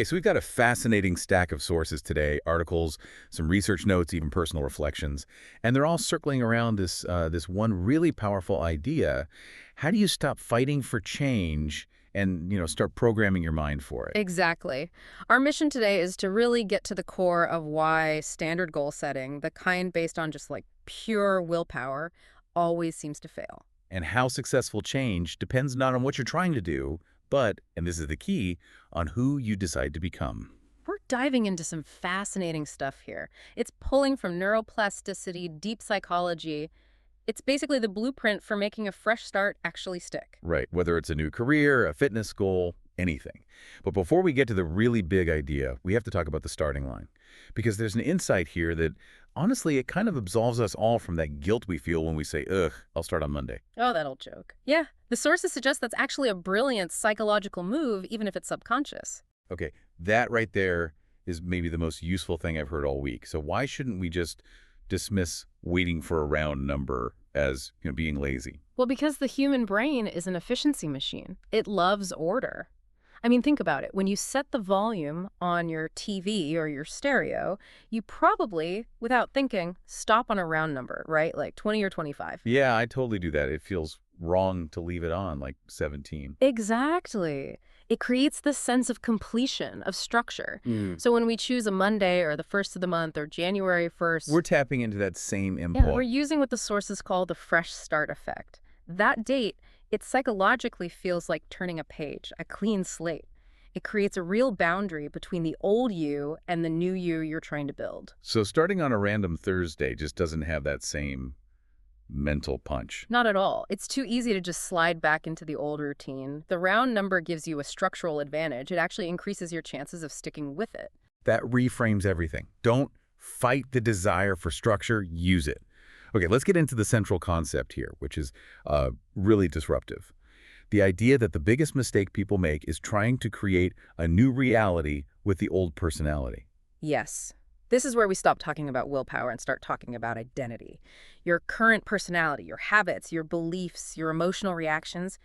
Okay, so we've got a fascinating stack of sources today, articles, some research notes, even personal reflections, and they're all circling around this one really powerful idea. How do you stop fighting for change and, start programming your mind for it? Exactly. Our mission today is to really get to the core of why standard goal setting, the kind based on just like pure willpower, always seems to fail. And how successful change depends not on what you're trying to do, but, and this is the key, on who you decide to become. We're diving into some fascinating stuff here. It's pulling from neuroplasticity, deep psychology. It's basically the blueprint for making a fresh start actually stick. Right, whether it's a new career, a fitness goal, anything. But before we get to the really big idea, we have to talk about the starting line. Because there's an insight here that, honestly, it kind of absolves us all from that guilt we feel when we say, ugh, I'll start on Monday. Oh, that old joke. Yeah, the sources suggest that's actually a brilliant psychological move, even if it's subconscious. Okay, that right there is maybe the most useful thing I've heard all week. So why shouldn't we just dismiss waiting for a round number as, being lazy? Well, because the human brain is an efficiency machine. It loves order. I mean, think about it. When you set the volume on your TV or your stereo, you probably, without thinking, stop on a round number, right? Like 20 or 25. Yeah, I totally do that. It feels wrong to leave it on, like 17. Exactly. It creates this sense of completion, of structure. Mm. So when we choose a Monday or the first of the month or January 1st, We're tapping into that same yeah, we're impulse. using what the sources call the fresh start effect. That date, it psychologically feels like turning a page, a clean slate. It creates a real boundary between the old you and the new you you're trying to build. So starting on a random Thursday just doesn't have that same mental punch. Not at all. It's too easy to just slide back into the old routine. The round number gives you a structural advantage. It actually increases your chances of sticking with it. That reframes everything. Don't fight the desire for structure, use it. Okay, let's get into the central concept here, which is really disruptive. The idea that the biggest mistake people make is trying to create a new reality with the old personality. Yes. This is where we stop talking about willpower and start talking about identity. Your current personality, your habits, your beliefs, your emotional reactions,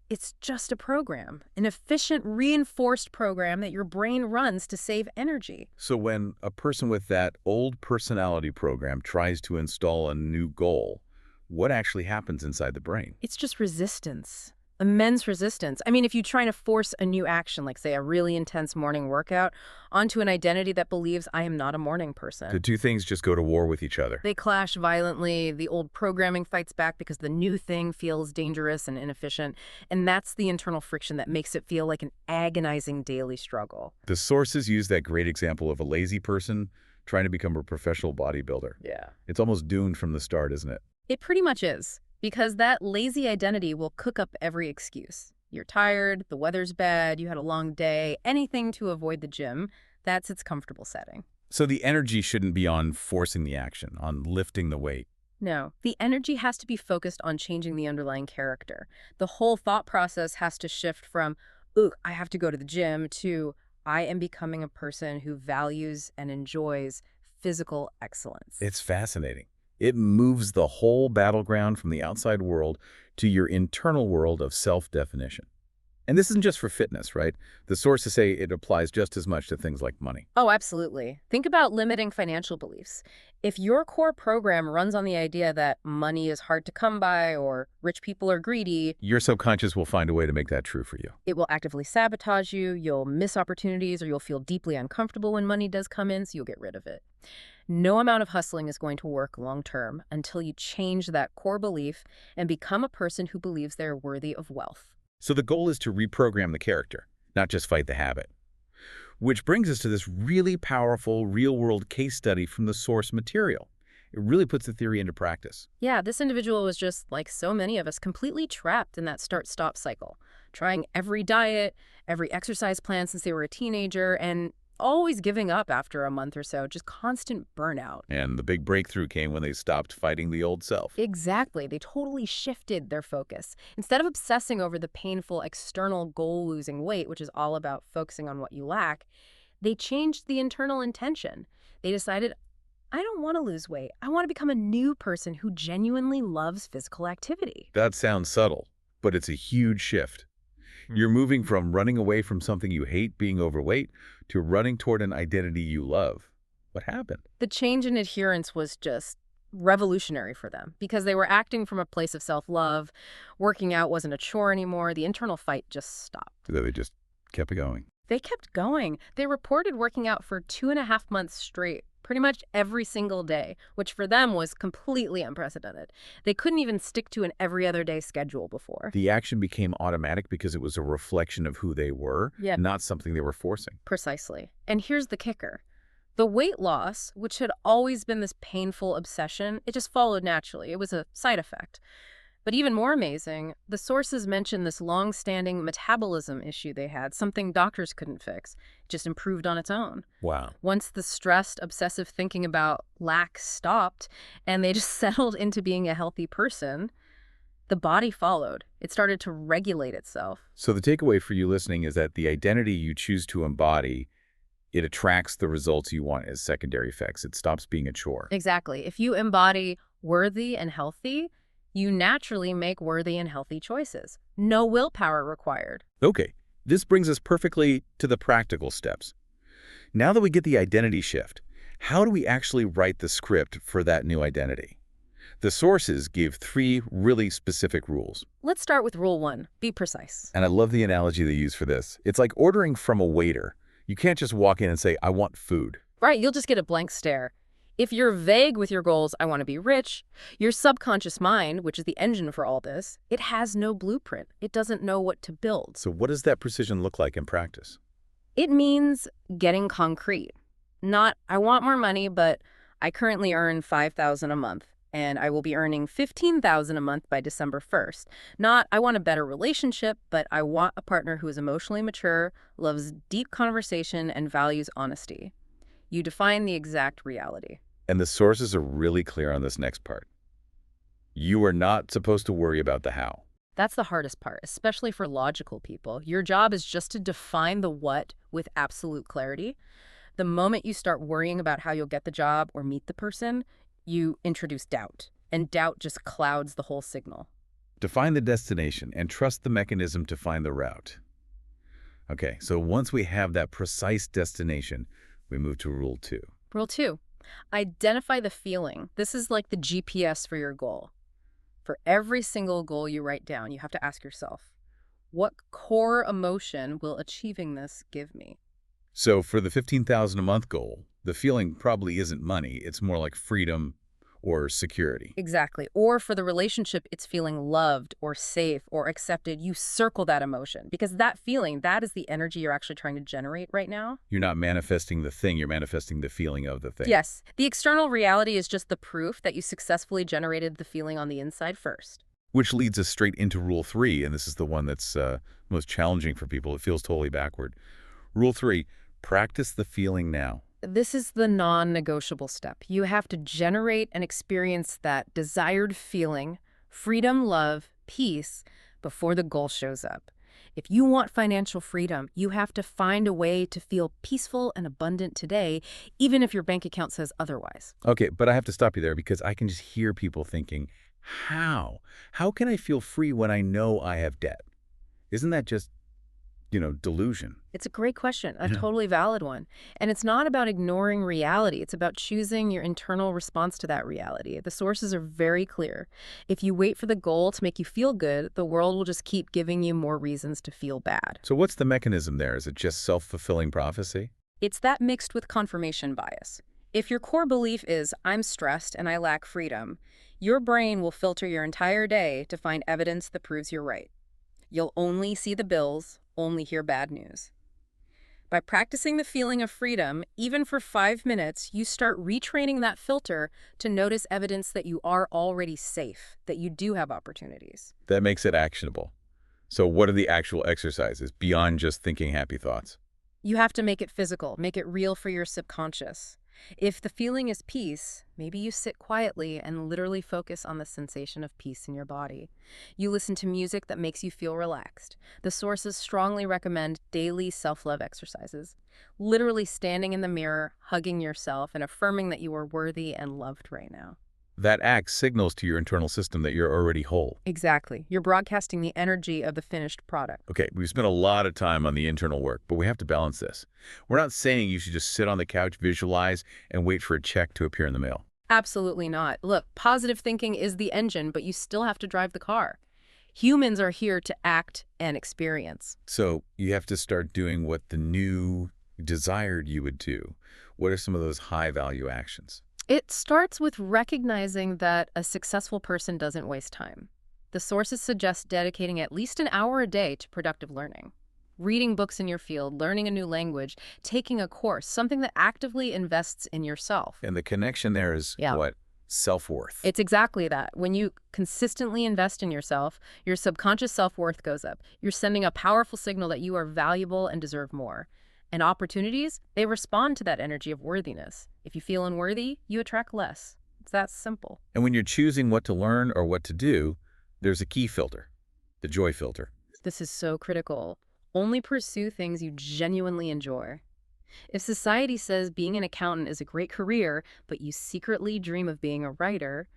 it's just a program, an efficient, reinforced program that your brain runs to save energy. So when a person with that old personality program tries to install a new goal, what actually happens inside the brain? It's just resistance, immense resistance. I mean, if you try to force a new action, like say a really intense morning workout, onto an identity that believes I am not a morning The person, two things just go to war with each other. they clash violently. The old programming fights back because the new thing feels dangerous and inefficient. And that's the internal friction that makes it feel like an agonizing daily struggle. The sources use that great example of a lazy person trying to become a professional bodybuilder. Yeah. It's almost doomed from the start, isn't it? It pretty much is, because that lazy identity will cook up every excuse. You're tired, the weather's bad, you had a long day, anything to avoid the gym. That's its comfortable setting. So the energy shouldn't be on forcing the action, on lifting the weight. No, the energy has to be focused on changing the underlying character. The whole thought process has to shift from, ooh, I have to go to the gym, to I am becoming a person who values and enjoys physical excellence. It's fascinating. It moves the whole battleground from the outside world to your internal world of self-definition. And this isn't just for fitness, right? The sources say it applies just as much to things like money. Oh, absolutely. Think about limiting financial beliefs. If your core program runs on the idea that money is hard to come by or rich people are greedy, Your subconscious will find a way to make that true for you. it will actively sabotage you, you'll miss opportunities, or you'll feel deeply uncomfortable when money does come in, so you'll get rid of it. No amount of hustling is going to work long term until you change that core belief and become a person who believes they're worthy of wealth. So the goal is to reprogram the character, not just fight the habit. Which brings us to this really powerful real-world case study from the source material. It really puts the theory into practice. Yeah, this individual was just, like so many of us, completely trapped in that start-stop cycle, trying every diet, every exercise plan since they were a teenager, and always giving up after a month or so, just constant burnout. And the big breakthrough came when they stopped fighting the old self. Exactly. They totally shifted their focus. Instead of obsessing over the painful external goal losing weight, which is all about focusing on what you lack, they changed the internal intention. They decided, I don't want to lose weight. I want to become a new person who genuinely loves physical activity. That sounds subtle, but it's a huge shift. You're moving from running away from something you hate, being overweight, to running toward an identity you love. What happened? The change in adherence was just revolutionary for them because they were acting from a place of self-love. Working out wasn't a chore anymore. The internal fight just stopped. So they just kept going. They kept going. They reported working out for 2.5 months straight, pretty much every single day, which for them was completely unprecedented. They couldn't even stick to an every other day schedule before. The action became automatic because it was a reflection of who they were, Yeah. not something they were forcing. Precisely. And here's the kicker. The weight loss, which had always been this painful obsession, it just followed naturally. It was a side effect. But even more amazing, the sources mention this long-standing metabolism issue they had, something doctors couldn't fix. It just improved on its own. Wow. Once the stressed, obsessive thinking about lack stopped and they just settled into being a healthy person, the body followed. It started to regulate itself. So the takeaway for you listening is that the identity you choose to embody, it attracts the results you want as secondary effects. It stops being a chore. Exactly. If you embody worthy and healthy, you naturally make worthy and healthy choices. No willpower required. Okay, this brings us perfectly to the practical steps. Now that we get the identity shift, how do we actually write the script for that new identity? The sources give 3 really specific rules. Let's start with rule 1. Be precise. And I love the analogy they use for this. It's like ordering from a waiter. You can't just walk in and say, I want food. Right, you'll just get a blank stare. If you're vague with your goals, I want to be rich, your subconscious mind, which is the engine for all this, it has no blueprint. It doesn't know what to build. So what does that precision look like in practice? It means getting concrete. Not, I want more money, but I currently earn $5,000 a month, and I will be earning $15,000 a month by December 1st. Not, I want a better relationship, but I want a partner who is emotionally mature, loves deep conversation, and values honesty. You define the exact reality. And the sources are really clear on this next part. You are not supposed to worry about the how. That's the hardest part, especially for logical people. Your job is just to define the what with absolute clarity. The moment you start worrying about how you'll get the job or meet the person, you introduce doubt. And doubt just clouds the whole signal. Define the destination and trust the mechanism to find the route. Okay, so once we have that precise destination, we move to rule 2. Rule 2, identify the feeling. This is like the GPS for your goal. For every single goal you write down, you have to ask yourself, what core emotion will achieving this give me? So for the $15,000 a month goal, the feeling probably isn't money. It's more like freedom or security. Exactly. Or for the relationship, it's feeling loved or safe or accepted. You circle that emotion because that feeling, that is the energy you're actually trying to generate right now. You're not manifesting the thing, you're manifesting the feeling of the thing. Yes. The external reality is just the proof that you successfully generated the feeling on the inside first. Which leads us straight into rule 3, and this is the one that's most challenging for people. It feels totally backward. Rule 3, practice the feeling now. This is the non-negotiable step. You have to generate and experience that desired feeling, freedom, love, peace, before the goal shows up. If you want financial freedom, you have to find a way to feel peaceful and abundant today, even if your bank account says otherwise. Okay, but I have to stop you there because I can just hear people thinking, how? How can I feel free when I know I have debt? Isn't that just, delusion? It's a great question, a totally valid one. And it's not about ignoring reality. It's about choosing your internal response to that reality. The sources are very clear. If you wait for the goal to make you feel good, the world will just keep giving you more reasons to feel bad. So what's the mechanism there? Is it just self-fulfilling prophecy? It's that mixed with confirmation bias. If your core belief is, I'm stressed and I lack freedom, your brain will filter your entire day to find evidence that proves you're right. You'll only see the bills, only hear bad news. By practicing the feeling of freedom, even for 5 minutes, you start retraining that filter to notice evidence that you are already safe, that you do have opportunities. That makes it actionable. So what are the actual exercises beyond just thinking happy thoughts? You have to make it physical, make it real for your subconscious. If the feeling is peace, maybe you sit quietly and literally focus on the sensation of peace in your body. You listen to music that makes you feel relaxed. The sources strongly recommend daily self-love exercises. Literally standing in the mirror, hugging yourself, and affirming that you are worthy and loved right now. That act signals to your internal system that you're already whole. Exactly. You're broadcasting the energy of the finished product. Okay, we've spent a lot of time on the internal work, but we have to balance this. We're not saying you should just sit on the couch, visualize, and wait for a check to appear in the mail. Absolutely not. Look, positive thinking is the engine, but you still have to drive the car. Humans are here to act and experience. So you have to start doing what the new desired you would do. What are some of those high-value actions? It starts with recognizing that a successful person doesn't waste time. The sources suggest dedicating at least an hour a day to productive learning. Reading books in your field, learning a new language, taking a course, something that actively invests in yourself. And the connection there is Yeah. what? Self-worth. It's exactly that. When you consistently invest in yourself, your subconscious self-worth goes up. You're sending a powerful signal that you are valuable and deserve more. And opportunities, they respond to that energy of worthiness. If you feel unworthy, you attract less. It's that simple. And when you're choosing what to learn or what to do, there's a key filter, the joy filter. This is so critical. Only pursue things you genuinely enjoy. If society says being an accountant is a great career, but you secretly dream of being a writer,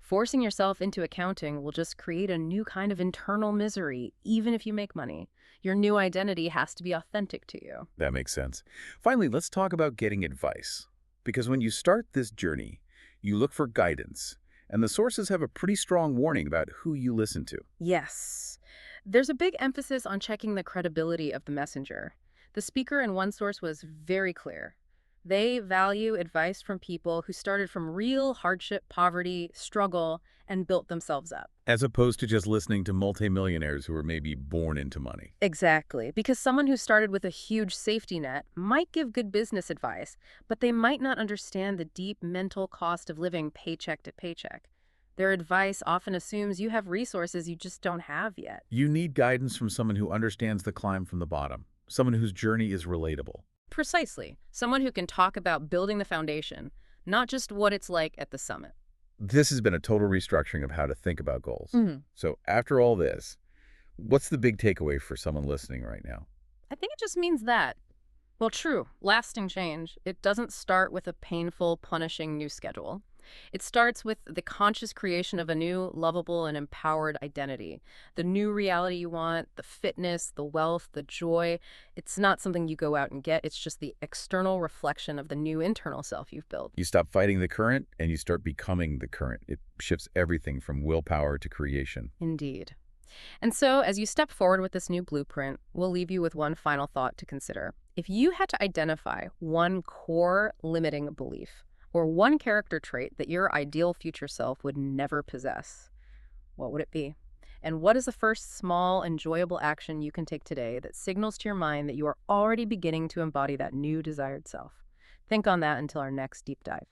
forcing yourself into accounting will just create a new kind of internal misery, even if you make money. Your new identity has to be authentic to you. That makes sense. Finally, let's talk about getting advice. Because when you start this journey, you look for guidance, and the sources have a pretty strong warning about who you listen to. Yes. There's a big emphasis on checking the credibility of the messenger. The speaker in one source was very clear. They value advice from people who started from real hardship, poverty, struggle, and built themselves up. As opposed to just listening to multimillionaires who were maybe born into money. Exactly. Because someone who started with a huge safety net might give good business advice, but they might not understand the deep mental cost of living paycheck to paycheck. Their advice often assumes you have resources you just don't have yet. You need guidance from someone who understands the climb from the bottom, someone whose journey is relatable. Precisely. Someone who can talk about building the foundation, not just what it's like at the summit. This has been a total restructuring of how to think about goals. Mhm. So after all this, what's the big takeaway for someone listening right now? I think it just means that. Well, true, lasting change, it doesn't start with a painful, punishing new schedule. It starts with the conscious creation of a new, lovable, and empowered identity. The new reality you want, the fitness, the wealth, the joy. It's not something you go out and get. It's just the external reflection of the new internal self you've built. You stop fighting the current and you start becoming the current. It shifts everything from willpower to creation. Indeed. And so, as you step forward with this new blueprint, we'll leave you with one final thought to consider. If you had to identify one core limiting belief, or one character trait that your ideal future self would never possess, what would it be? And what is the first small, enjoyable action you can take today that signals to your mind that you are already beginning to embody that new desired self? Think on that until our next deep dive.